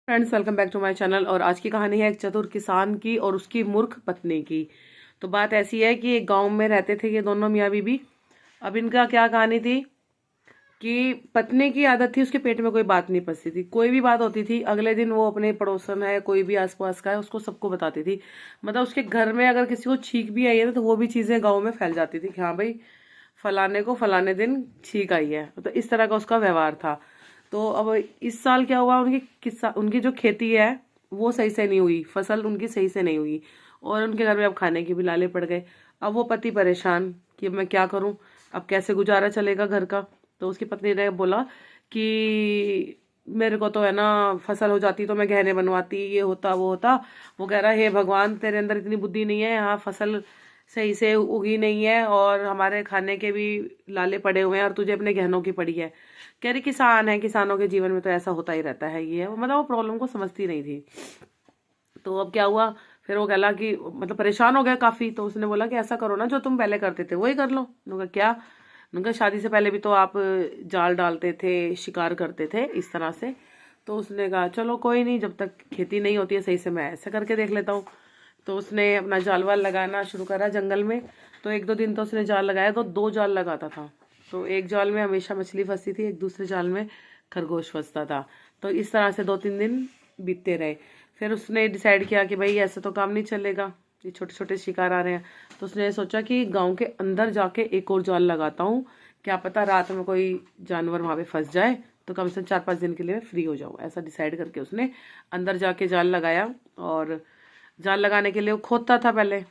Friends, welcome back to my channel. और आज की कहानी है एक चतुर किसान की और उसकी मूर्ख पत्नी की। तो बात ऐसी है कि एक गांव में रहते थे ये दोनों मियाँ बीबी। अब इनका क्या कहानी थी कि पत्नी की आदत थी, उसके पेट में कोई बात नहीं पचती थी। कोई भी बात होती थी अगले दिन वो अपने पड़ोसन है, कोई भी आसपास का है, उसको सबको बताती थी। मतलब उसके घर में अगर किसी को छींक भी आई है ना तो वो भी चीज़ें गाँव में फैल जाती थी कि हाँ भाई फलाने को फलाने दिन छींक आई है। तो इस तरह का उसका व्यवहार था। तो अब इस साल क्या हुआ, उनकी जो खेती है वो सही से नहीं हुई, फसल उनकी सही से नहीं हुई और उनके घर में अब खाने की भी लाले पड़ गए। अब वो पति परेशान कि अब मैं क्या करूं, अब कैसे गुजारा चलेगा घर का। तो उसकी पत्नी ने बोला कि मेरे को तो है ना फसल हो जाती तो मैं गहने बनवाती, ये होता वो होता। वो कह रहा है हे भगवान, तेरे अंदर इतनी बुद्धि नहीं है, यहाँ फसल सही से उगी नहीं है और हमारे खाने के भी लाले पड़े हुए हैं और तुझे अपने गहनों की पड़ी है। कह रही किसान है, किसानों के जीवन में तो ऐसा होता ही रहता है, ये है मतलब वो प्रॉब्लम को समझती नहीं थी। तो अब क्या हुआ, फिर वो कहला कि मतलब परेशान हो गया काफी। तो उसने बोला कि ऐसा करो ना जो तुम पहले करते थे वही कर लो। उन्होंने कहा क्या? उन्होंने कहा शादी से पहले भी तो आप जाल डालते थे, शिकार करते थे इस तरह से। तो उसने कहा चलो कोई नहीं, जब तक खेती नहीं होती है सही से मैं ऐसा करके देख लेता हूँ। तो उसने अपना जाल वाल लगाना शुरू करा जंगल में। तो एक दो दिन तो उसने जाल लगाया तो दो जाल लगाता था। तो एक जाल में हमेशा मछली फंसती थी, एक दूसरे जाल में खरगोश फंसता था। तो इस तरह से 2-3 दिन बीतते रहे। फिर उसने डिसाइड किया कि भाई ऐसे तो काम नहीं चलेगा, ये छोटे छोटे शिकार आ रहे हैं। तो उसने सोचा कि गांव के अंदर जाके एक और जाल लगाता हूँ, क्या पता रात में कोई जानवर वहां पे फंस जाए तो कम से कम 4-5 दिन के लिए मैं फ्री हो जाऊँ। ऐसा डिसाइड करके उसने अंदर जाके जाल लगाया। और जाल लगाने के लिए वो खोदता था पहले,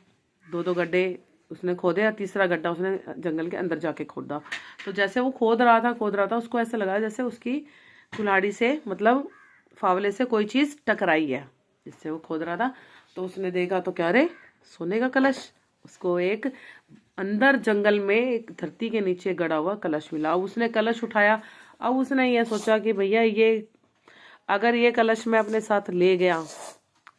2-2 गड्ढे उसने खोदे और तीसरा गड्ढा उसने जंगल के अंदर जाके खोदा। तो जैसे वो खोद रहा था उसको ऐसा लगा जैसे उसकी कुल्हाड़ी से मतलब फावले से कोई चीज़ टकराई है जिससे वो खोद रहा था। तो उसने देखा तो क्या रे, सोने का कलश। उसको एक अंदर जंगल में एक धरती के नीचे गड़ा हुआ कलश मिला। अब उसने कलश उठाया। अब उसने ये सोचा कि भैया ये अगर ये कलश मैं अपने साथ ले गया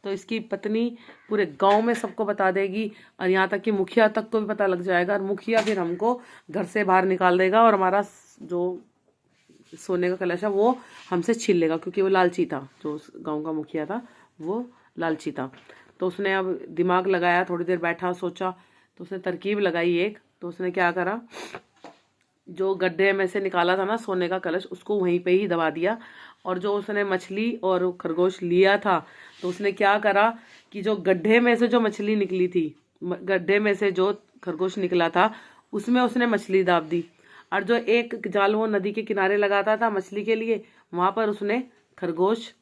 तो इसकी पत्नी पूरे गांव में सबको बता देगी और यहाँ तक कि मुखिया तक को भी पता लग जाएगा और मुखिया फिर हमको घर से बाहर निकाल देगा और हमारा जो सोने का कलश है वो हमसे छीन लेगा, क्योंकि वो लालची था। जो उस गांव का मुखिया था वो लालची था। तो उसने अब दिमाग लगाया, थोड़ी देर बैठा सोचा। तो उसने तरकीब लगाई एक। तो उसने क्या करा, जो गड्ढे में से निकाला था ना सोने का कलश उसको वहीं पे ही दबा दिया। और जो उसने मछली और खरगोश लिया था तो उसने क्या करा कि जो गड्ढे में से जो मछली निकली थी, गड्ढे में से जो खरगोश निकला था उसमें उसने मछली दाब दी। और जो एक जाल वो नदी के किनारे लगाता था मछली के लिए, वहां पर उसने खरगोश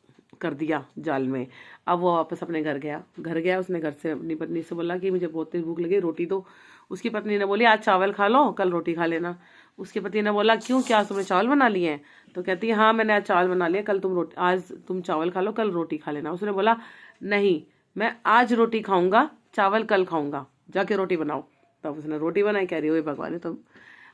कर दिया जाल में। अब वो वापस अपने घर गया। उसने घर से अपनी पत्नी से बोला कि मुझे बहुत तेज भूख लगी, रोटी दो। उसकी पत्नी ने बोली आज चावल खा लो, कल रोटी खा लेना। उसके पति ने बोला क्यों, क्या तुमने चावल बना लिए हैं? तो कहती है हाँ मैंने आज चावल बना लिया, कल तुम रोटी, आज तुम चावल खा लो कल रोटी खा लेना। उसने बोला नहीं, मैं आज रोटी खाऊंगा, चावल कल खाऊंगा, जाके रोटी बनाओ। तब उसने रोटी बनाई। कह रही हो भगवान ये तो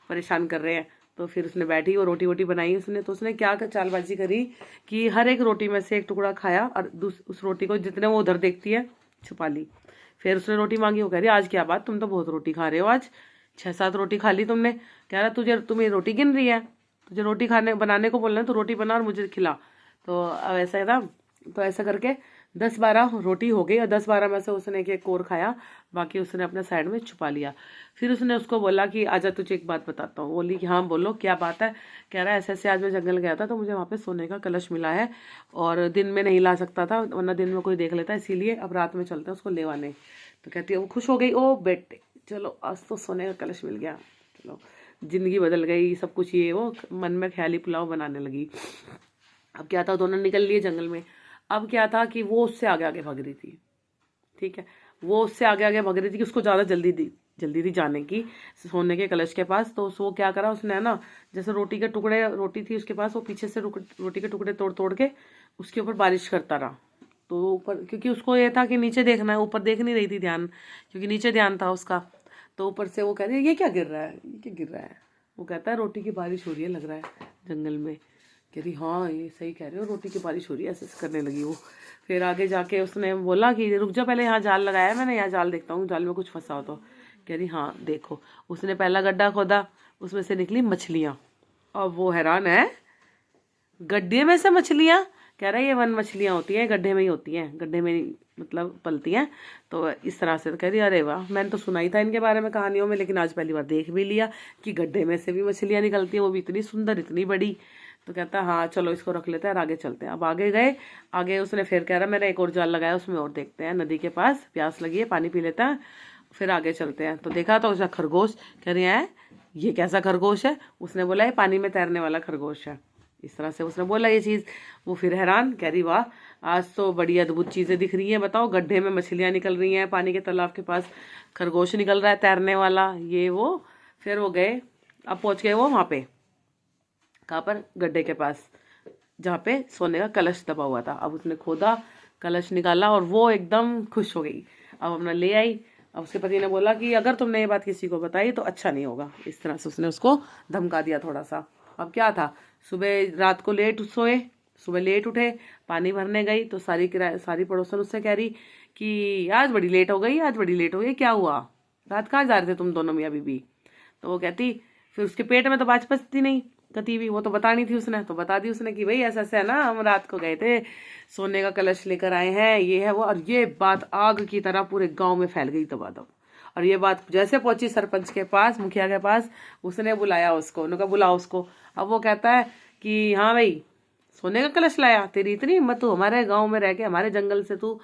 परेशान कर रहे हैं। तो फिर उसने बैठी और रोटी वोटी बनाई उसने। तो उसने क्या चालबाजी करी कि हर एक रोटी में से एक टुकड़ा खाया और उस रोटी को जितने वो उधर देखती है छुपा ली। फिर उसने रोटी मांगी। वो कह रही आज क्या बात, तुम तो बहुत रोटी खा रहे हो, आज 6-7 रोटी खा ली तुमने। कह रहा तुम्हें रोटी गिन रही है, तुझे रोटी खाने बनाने को बोलना है तो रोटी बना और मुझे खिला। तो अब ऐसा है ना, तो ऐसा करके 10-12 रोटी हो गई और 10-12 में से उसने एक कोर खाया, बाकी उसने अपने साइड में छुपा लिया। फिर उसने उसको बोला कि आजा तुझे एक बात बताता हूँ। बोली कि हाँ बोलो क्या बात है। कह रहा है ऐसे ऐसे आज मैं जंगल गया था तो मुझे वहाँ पे सोने का कलश मिला है और दिन में नहीं ला सकता था वरना दिन में कोई देख लेता, इसीलिए अब रात में चलते हैं उसको लेवाने। तो कहती है वो खुश हो गई, ओ बेटे चलो आज तो सोने का कलश मिल गया, चलो जिंदगी बदल गई सब कुछ। ये वो मन में ख्याली पुलाव बनाने लगी। अब क्या था, दोनों निकल लिए जंगल में। अब क्या था कि वो उससे आगे आगे भाग रही थी, ठीक है, वो उससे आगे आगे भाग रही थी कि उसको ज़्यादा जल्दी थी जाने की सोने के कलश के पास। तो वो क्या करा उसने है ना, जैसे रोटी थी उसके पास, वो पीछे से रोटी के टुकड़े तोड़ तोड़ के उसके ऊपर बारिश करता रहा। तो ऊपर, क्योंकि उसको ये था कि नीचे देखना है, ऊपर देख नहीं रही थी ध्यान, क्योंकि नीचे ध्यान था उसका। तो ऊपर से वो कह रही है ये क्या गिर रहा है, ये क्या गिर रहा है? वो कहता है रोटी की बारिश हो रही है लग रहा है जंगल में। कह रही हाँ ये सही कह रहे हो, रोटी की बारिश हो रही है, ऐसे ऐसे करने लगी वो। फिर आगे जाके उसने बोला कि रुक जा पहले, यहाँ जाल लगाया है मैंने, यहाँ जाल देखता हूँ जाल में कुछ फंसा हो तो। कह रही हाँ देखो। उसने पहला गड्ढा खोदा, उसमें से निकली मछलियाँ। अब वो हैरान है, गड्ढे में से मछलियाँ, कह रहा है ये वन मछलियाँ होती हैं, गड्ढे में ही होती हैं, गड्ढे में ही मतलब पलती हैं। तो इस तरह से तो कह रही अरे वाह, मैंने तो सुना ही था इनके बारे में कहानियों में, लेकिन आज पहली बार देख भी लिया कि गड्ढे में से भी मछलियाँ निकलती हैं, वो भी इतनी सुंदर इतनी बड़ी। तो कहता हाँ चलो इसको रख लेते हैं और आगे चलते हैं। अब आगे गए, आगे उसने फिर कह रहा मैंने एक और जाल लगाया उसमें और देखते हैं, नदी के पास प्यास लगी है पानी पी लेता है, फिर आगे चलते हैं। तो देखा तो उसका खरगोश, कह रहे हैं ये कैसा खरगोश है? उसने बोला ये पानी में तैरने वाला खरगोश है। इस तरह से उसने बोला ये चीज़। वो फिर हैरान, कह रही वाह आज तो बड़ी अद्भुत चीज़ें दिख रही हैं, बताओ गड्ढे में मछलियाँ निकल रही हैं, पानी के तालाब के पास खरगोश निकल रहा है तैरने वाला, ये वो। फिर वो गए, अब पहुँच गए वो वहाँ पे, कहाँ पर, गड्ढे के पास जहाँ पे सोने का कलश दबा हुआ था। अब उसने खोदा, कलश निकाला और वो एकदम खुश हो गई। अब अपना ले आई। अब उसके पति ने बोला कि अगर तुमने ये बात किसी को बताई तो अच्छा नहीं होगा। इस तरह से उसने उसको धमका दिया थोड़ा सा। अब क्या था, सुबह रात को लेट सोए, सुबह लेट उठे, पानी भरने गई तो सारी पड़ोसन उससे कह रही कि आज बड़ी लेट हो गई, आज बड़ी लेट हो गई, क्या हुआ, रात कहाँ जा रहे थे तुम दोनों मियाँ बीबी? तो वो कहती, फिर उसके पेट में तो बात पचती नहीं कती भी, वो तो बतानी थी उसने, तो बता दी उसने कि भाई ऐसा ऐसा है ना, हम रात को गए थे, सोने का कलश लेकर आए हैं, ये है वो। और ये बात आग की तरह पूरे गांव में फैल गई दबादब। और ये बात जैसे पहुंची सरपंच के पास, मुखिया के पास, उसने बुलाया उसको, उन्होंने कहा बुलाओ उसको। अब वो कहता है कि हाँ भाई सोने का कलश लाया, तेरी इतनी हिम्मत, तू हमारे गांव में रह के हमारे जंगल से तू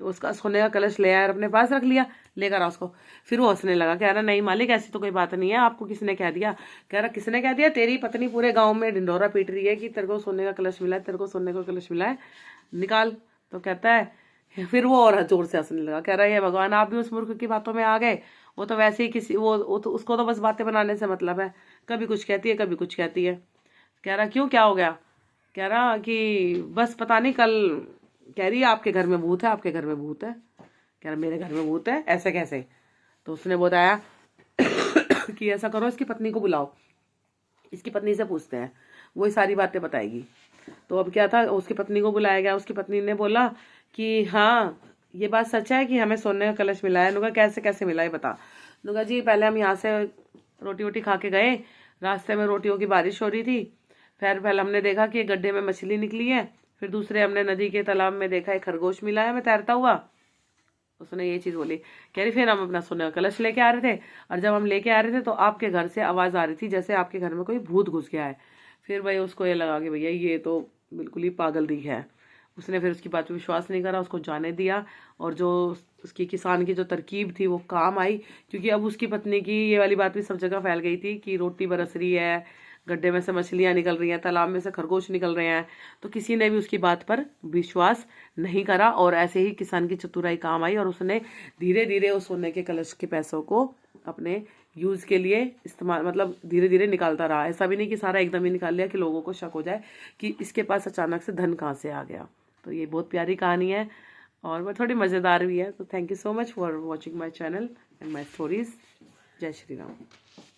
उसका सोने का कलश ले आया और अपने पास रख लिया, लेकर आ उसको। फिर वो हंसने लगा, कह रहा नहीं मालिक ऐसी तो कोई बात नहीं है, आपको किसने कह दिया? कह रहा किसने कह दिया, तेरी पत्नी पूरे गाँव में ढिंढोरा पीट रही है कि तेरे को सोने का कलश मिला है, तेरे को सोने का कलश मिला है, निकाल। तो कहता है, फिर वो और जोर से हंसने लगा, कह रहा है भगवान आप भी उस मूर्ख की बातों में आ गए, वो तो वैसे ही किसी वो तो उसको तो बस बातें बनाने से मतलब है, कभी कुछ कहती है कभी कुछ कहती है। कह रहा क्यों, क्या हो गया? कह रहा कि बस पता नहीं कल कह रही है आपके घर में भूत है, आपके घर में भूत है। कह रहा मेरे घर में भूत है, ऐसे कैसे? तो उसने बताया कि ऐसा करो इसकी पत्नी को बुलाओ, इसकी पत्नी से पूछते हैं, वो ही सारी बातें बताएगी। तो अब क्या था, उसकी पत्नी को बुलाया गया। उसकी पत्नी ने बोला कि हाँ ये बात सच है कि हमें सोने का कलश मिला है। नुका कैसे कैसे मिला है बता। नुका जी पहले हम यहाँ से रोटी वोटी खा के गए, रास्ते में रोटियों की बारिश हो रही थी, फिर पहले हमने देखा कि गड्ढे में मछली निकली है, फिर दूसरे हमने नदी के तालाब में देखा एक खरगोश मिला है मैं तैरता हुआ। उसने ये चीज़ बोली। कह रही फिर हम अपना सोने का कलश लेके आ रहे थे, और जब हम लेके आ रहे थे तो आपके घर से आवाज़ आ रही थी जैसे आपके घर में कोई भूत घुस गया है। फिर भाई उसको ये लगा कि भैया ये तो बिल्कुल ही पागल दी है। उसने फिर उसकी बात पे विश्वास नहीं करा, उसको जाने दिया। और जो उसकी किसान की जो तरकीब थी वो काम आई, क्योंकि अब उसकी पत्नी की ये वाली बात भी सब जगह फैल गई थी कि रोटी बरस रही है, गड्ढे में से मछलियाँ निकल रही हैं, तालाब में से खरगोश निकल रहे हैं। तो किसी ने भी उसकी बात पर विश्वास नहीं करा, और ऐसे ही किसान की चतुराई काम आई और उसने धीरे धीरे उस सोने के कलश के पैसों को अपने यूज़ के लिए इस्तेमाल, मतलब धीरे धीरे निकालता रहा। ऐसा भी नहीं कि सारा एकदम ही निकाल लिया कि लोगों को शक हो जाए कि इसके पास अचानक से धन कहाँ से आ गया। तो ये बहुत प्यारी कहानी है और वह थोड़ी मज़ेदार भी है। तो thank you so much for watching my channel and my stories. जय श्री राम।